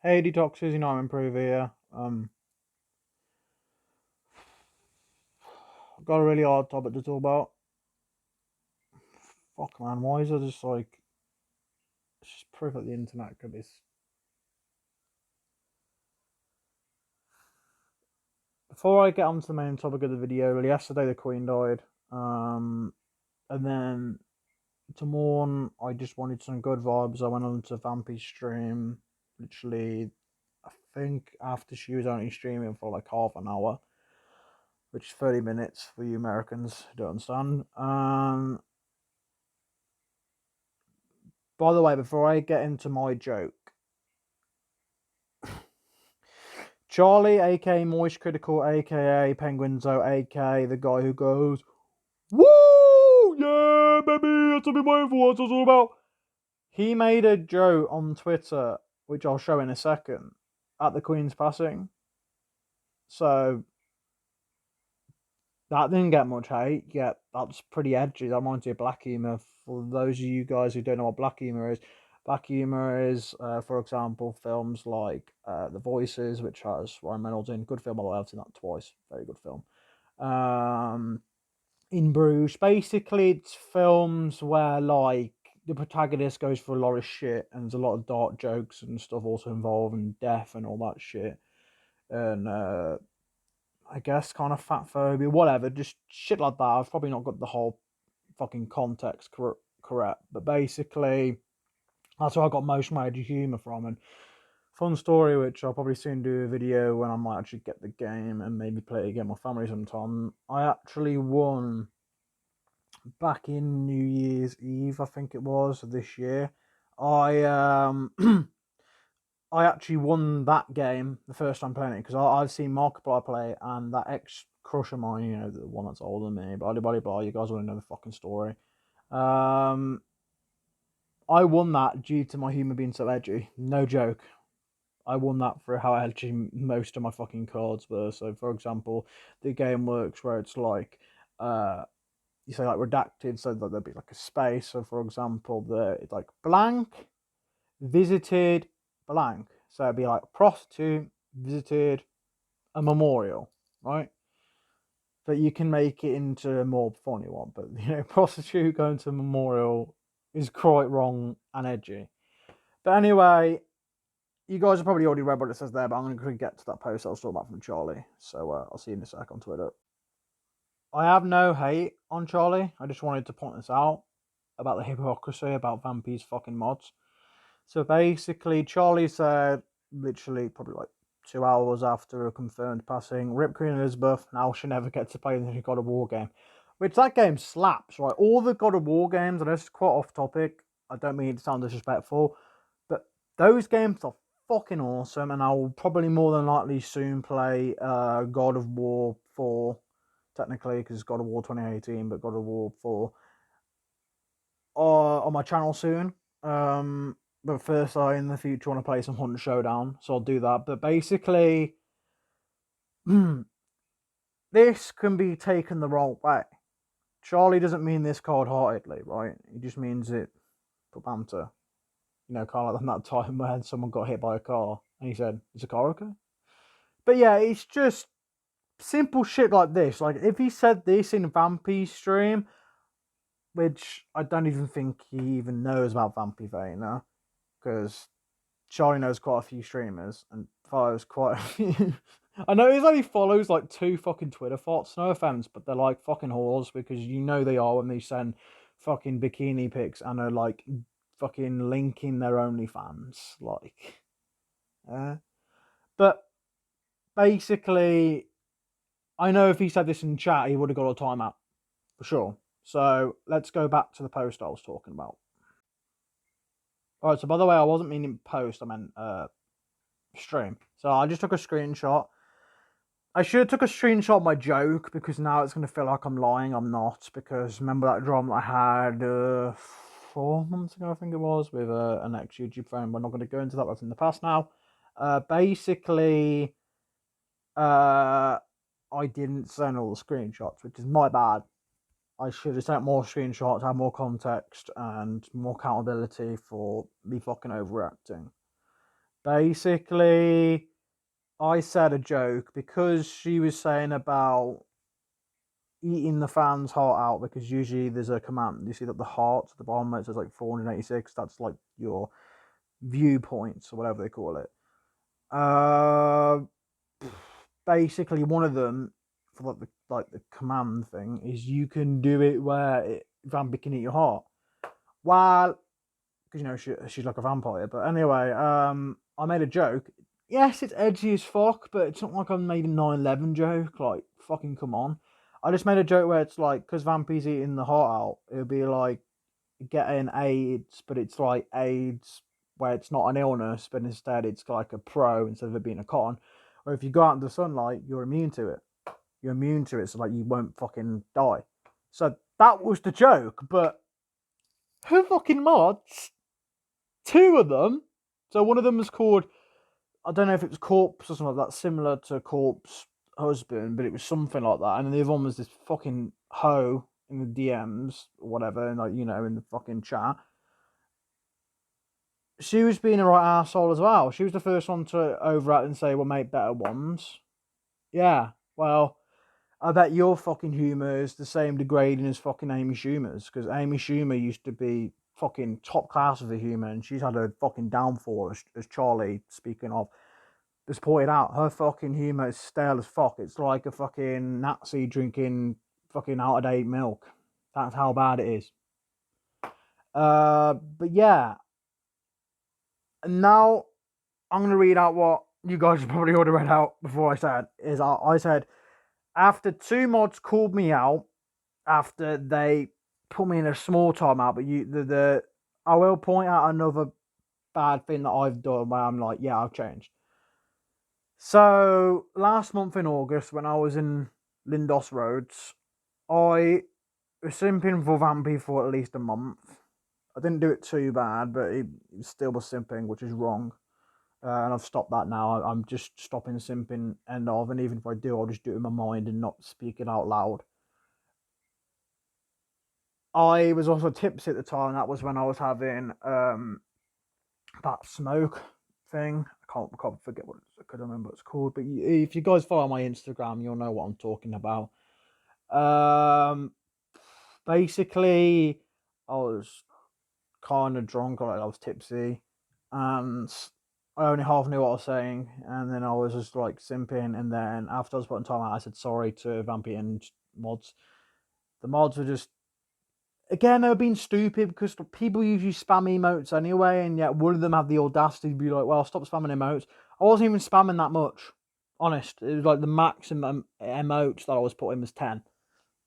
Hey detoxers, I'm Improve here. I've got a really hard topic to talk about. Fuck man, why is there just like it's just proof that the internet could be before I get on to the main topic of the video, yesterday the Queen died. And then to mourn, I just wanted some good vibes. I went on to Vampy's stream, literally I think after she was only streaming for like half an hour, which is 30 minutes for you Americans who don't understand. By the way, before I get into my joke, Charlie, aka Moist Critical, aka Penguinzo, aka the guy who goes, "Woo! Yeah, baby, that's what I've been waiting for. What's it all about?" He made a joke on Twitter, which I'll show in a second, at the Queen's passing. So that didn't get much hate. Yeah, that's pretty edgy. That reminds me of black humor. For those of you guys who don't know what black humor is, for example, films like The Voices, which has Ryan Reynolds in. Good film, by the way. I've seen that twice. Very good film. In Bruges, basically, it's films where like the protagonist goes for a lot of shit, and there's a lot of dark jokes and stuff also involved, and death and all that shit. And I guess kind of fat phobia, whatever, just shit like that. I've probably not got the whole fucking context correct, but basically, that's where I got most of my edgy humor from. And fun story, which I'll probably soon do a video when I might actually get the game and maybe play it again with my family sometime. I actually won back in New Year's Eve, I think it was this year. I I actually won that game the first time playing it because I've seen Markiplier play, and that ex crush of mine, the one that's older than me, blah blah blah. You guys want to know the fucking story? Um, I won that due to my humor being so edgy. No joke. I won that for how edgy most of my fucking cards were. So, for example, the game works where it's like, you say like redacted, so that there'd be like a space. So, for example, it's like blank visited blank. So it'd be like prostitute visited a memorial, right? But you can make it into a more funny one. But prostitute going to a memorial is quite wrong and edgy. But anyway, you guys have probably already read what it says there, but I'm going to get to that post I was talking about from Charlie. So I'll see you in a sec on Twitter. I have no hate on Charlie. I just wanted to point this out about the hypocrisy about Vampy's fucking mods. So basically, Charlie said, literally, probably like 2 hours after a confirmed passing, Rip Queen Elizabeth, now she never gets to play the God of War game. Which that game slaps, right? All the God of War games, and this is quite off topic, I don't mean to sound disrespectful, but those games are fucking awesome, and I will probably more than likely soon play God of War 4, technically, because it's God of War 2018, but God of War 4 on my channel soon. But first, I in the future want to play some Hunt Showdown, so I'll do that. But basically, this can be taken the wrong way. Charlie doesn't mean this cold-heartedly, right? He just means it for banter. Kind of like that time when someone got hit by a car, and he said, "Is a car okay?" But yeah, it's just simple shit like this. Like if he said this in Vampy's stream, which I don't even think he even knows about Vampyvaina, because Charlie knows quite a few streamers and follows quite a few. I know he only follows like two fucking Twitter thoughts, no offense, but they're like fucking whores because they are when they send fucking bikini pics and are like fucking linking their OnlyFans. Like, but basically, I know if he said this in chat, he would have got a timeout for sure. So let's go back to the post I was talking about. All right. So by the way, I wasn't meaning post. I meant stream. So I just took a screenshot. I should have took a screenshot of my joke because now it's going to feel like I'm lying. I'm not, because remember that drama I had 4 months ago, I think it was, with an ex-YouTube friend. We're not going to go into that. That's in the past now. Basically, I didn't send all the screenshots, which is my bad. I should have sent more screenshots, had more context, and more accountability for me fucking overreacting. Basically, I said a joke because she was saying about eating the fan's heart out, because usually there's a command. You see that the heart at the bottom, it says like 486. That's like your viewpoints or whatever they call it. Uh, Basically, one of them for like the command thing is you can do it where Vampy can eat your heart. Well, because she's like a vampire. But anyway, I made a joke. Yes, it's edgy as fuck, but it's not like I made a 9/11 joke. Like, fucking come on. I just made a joke where it's like, because Vampy's eating the heart out, it would be like getting AIDS, but it's like AIDS where it's not an illness, but instead it's like a pro instead of it being a con. Or if you go out in the sunlight, you're immune to it. You're immune to it, so like you won't fucking die. So that was the joke, but her fucking mods, two of them. So one of them was called, I don't know if it was Corpse or something like that, similar to Corpse Husband, but it was something like that. And then the other one was this fucking hoe in the DMs or whatever, and like, in the fucking chat. She was being a right asshole as well. She was the first one to overact and say, "We'll make better ones." Yeah, well, I bet your fucking humour is the same degrading as fucking Amy Schumer's, because Amy Schumer used to be fucking top class of a humour, and she's had a fucking downfall, as Charlie, speaking of, has pointed out. Her fucking humour is stale as fuck. It's like a fucking Nazi drinking out of date milk. That's how bad it is. But yeah. And now I'm going to read out what you guys have probably already read out before I said. I said, after two mods called me out, after they put me in a small timeout, but I will point out another bad thing that I've done where I'm like, yeah, I've changed. So last month in August, when I was in Lindos Roads, I was simping for Vampy for at least a month. I didn't do it too bad, but it still was simping, which is wrong. And I've stopped that now. I'm just stopping simping end of, and even if I do, I'll just do it in my mind and not speak it out loud. I was also tipsy at the time. That was when I was having that smoke thing. I can't forget what I could remember what it's called. But if you guys follow my Instagram, you'll know what I'm talking about. Basically, I was kind of drunk, like I was tipsy, and I only half knew what I was saying, and then I was just like simping, and then after I was putting time out, I said sorry to Vampy and mods. The mods were just, again, they were being stupid because people usually spam emotes anyway, and yet one of them had the audacity to be like, well, stop spamming emotes. I wasn't even spamming that much. Honest. It was like the maximum emotes that I was putting was 10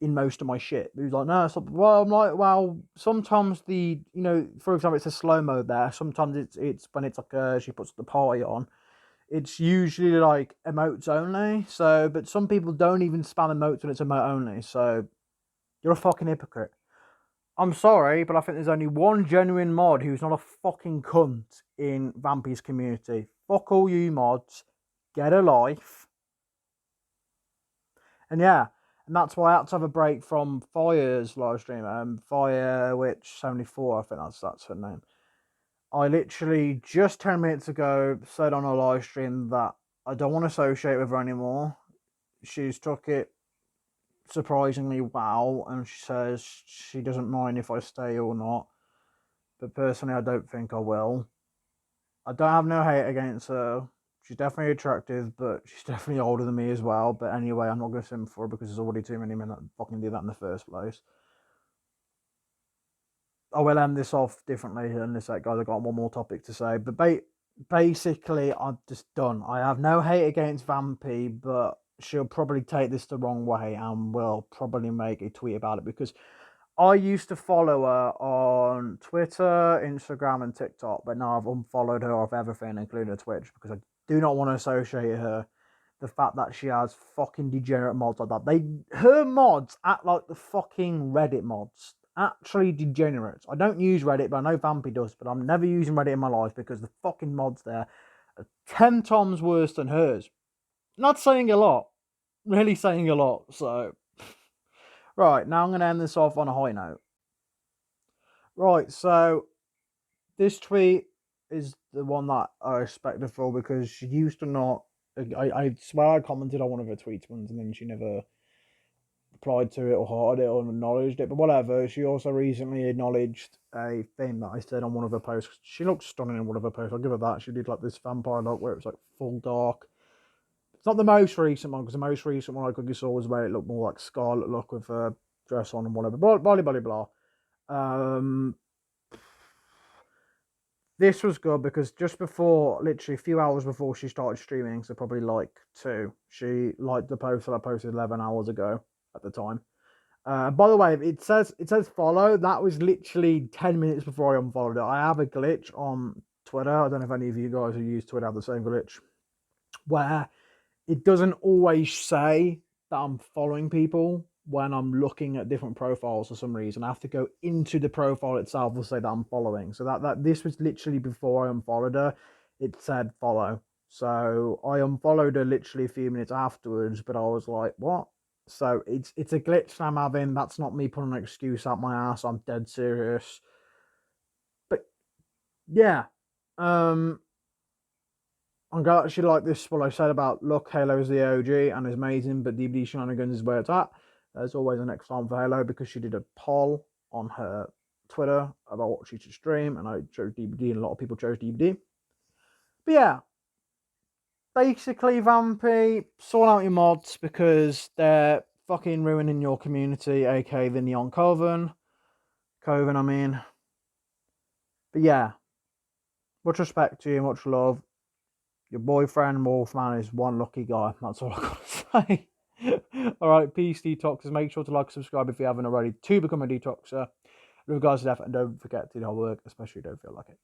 in most of my shit. He was like, no, stop. Well, I'm like, well, sometimes for example, it's a slow mode there. Sometimes it's when it's like she puts the party on. It's usually like emotes only. So, but some people don't even spam emotes when it's emote only. So, you're a fucking hypocrite. I'm sorry, but I think there's only one genuine mod who's not a fucking cunt in Vampy's community. Fuck all you mods. Get a life. And yeah, and that's why I had to have a break from Fire's live stream. Fire Witch 74, I think that's her name. I literally just 10 minutes ago said on a live stream that I don't want to associate with her anymore. She's took it surprisingly well, and she says she doesn't mind if I stay or not. But personally, I don't think I will. I don't have no hate against her. She's definitely attractive, but she's definitely older than me as well. But anyway, I'm not going to sim for her because there's already too many men that fucking do that in the first place. I will end this off differently unless that guys, I've got one more topic to say. But basically, I'm just done. I have no hate against Vampy, but she'll probably take this the wrong way and will probably make a tweet about it, because I used to follow her on Twitter, Instagram, and TikTok, but now I've unfollowed her off everything, including Twitch, because I do not want to associate her. The fact that she has fucking degenerate mods like that. Her mods act like the fucking Reddit mods. Actually degenerates. I don't use Reddit, but I know Vampy does, but I'm never using Reddit in my life because the fucking mods there are 10 times worse than hers. Not saying a lot. Really saying a lot, so... Right, now I'm going to end this off on a high note. Right, so this tweet is the one that I respect her for, because she used to not. I swear I commented on one of her tweets once, and then she never replied to it or hearted it or acknowledged it. But whatever. She also recently acknowledged a thing that I said on one of her posts. She looks stunning in one of her posts. I'll give her that. She did like this vampire look where it was like full dark. It's not the most recent one, because the most recent one I could saw was where it looked more like Scarlet look with a dress on and whatever. Blah blah blah blah. Um, this was good because just before, literally a few hours before she started streaming, so probably like 2, she liked the post that I posted 11 hours ago at the time. By the way, it says follow. That was literally 10 minutes before I unfollowed it. I have a glitch on Twitter. I don't know if any of you guys who use Twitter have the same glitch, where it doesn't always say that I'm following people when I'm looking at different profiles for some reason. I have to go into the profile itself to say that I'm following. So that this was literally before I unfollowed her. It said follow. So I unfollowed her literally a few minutes afterwards, but I was like, what? So it's a glitch I'm having. That's not me putting an excuse out my ass. I'm dead serious. But yeah. I'm glad that she liked this. What I said about, look, Halo is the OG and is amazing, but DBD shenanigans is where it's at. There's always a next time for Halo, because she did a poll on her Twitter about what she should stream, and I chose DBD, and a lot of people chose DBD. But yeah, basically, Vampy, sort out your mods, because they're fucking ruining your community, aka the Neon Coven. Coven, I mean. But yeah, much respect to you, much love. Your boyfriend Wolfman is one lucky guy. That's all I gotta say. Alright, peace, detoxers. Make sure to like and subscribe if you haven't already to become a detoxer. With regards to that, and don't forget to do hard work, especially if you don't feel like it.